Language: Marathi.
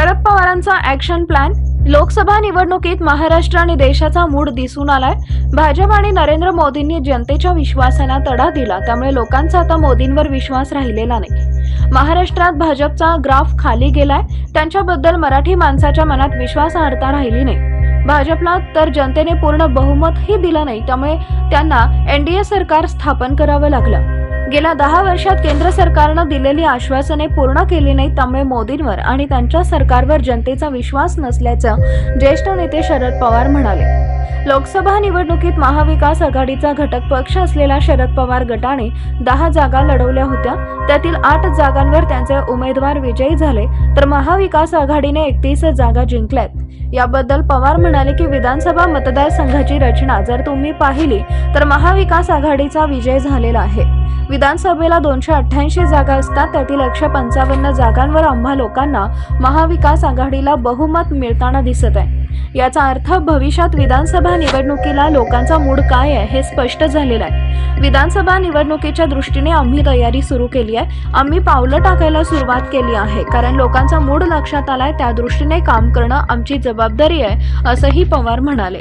शरद पवारांचा ॲक्शन प्लॅन। लोकसभा निवडणुकीत महाराष्ट्र आणि देशाचा मूड दिसून आलाय। भाजप आणि नरेंद्र मोदींनी जनतेच्या विश्वासाला तडा दिला, त्यामुळे लोकांचा आता मोदींवर विश्वास राहिलेला नाही। महाराष्ट्रात भाजपचा ग्राफ खाली गेलाय, त्यांच्याबद्दल मराठी माणसाच्या मनात विश्वासार्हता राहिली नाही। भाजपला तर जनतेने पूर्ण बहुमतही दिलं नाही, त्यामुळे त्यांना एनडीए सरकार स्थापन करावं लागलं। गेल्या 10 वर्षात केंद्र सरकारनं दिलेली आश्वासने पूर्ण केली नाहीत, त्यामुळे मोदींवर आणि त्यांच्या सरकारवर जनतेचा विश्वास नसल्याचं ज्येष्ठ नेते शरद पवार म्हणाले। लोकसभा निवडणुकीत महाविकास आघाडीचा घटक पक्ष असलेल्या शरद पवार गटाने 10 जागा लढवल्या होत्या, त्यातील 8 जागांवर त्यांचे उमेदवार विजयी झाले, तर महाविकास आघाडीने 31 जागा जिंकल्यात। याबद्दल पवार म्हणाले की विधानसभा मतदारसंघाची रचना जर तुम्ही पाहिली तर महाविकास आघाडीचा विजय झालेला आहे। विधानसभेला 288 जागा असतात, त्यातील 155 जागांवर आम्हा लोकांना महाविकास आघाडीला बहुमत मिळताना दिसत आहे। याचा अर्थ भविष्यात विधानसभा निवडणुकीला लोकांचा मूड काय आहे हे स्पष्ट झालेलं आहे। विधानसभा निवडणुकीच्या दृष्टीने आम्ही तयारी सुरू केली आहे, आम्ही पावलं टाकायला सुरुवात केली आहे, कारण लोकांचा मूड लक्षात आलाय, त्या दृष्टीने काम करणं आमची जबाबदारी आहे, असंही पवार म्हणाले।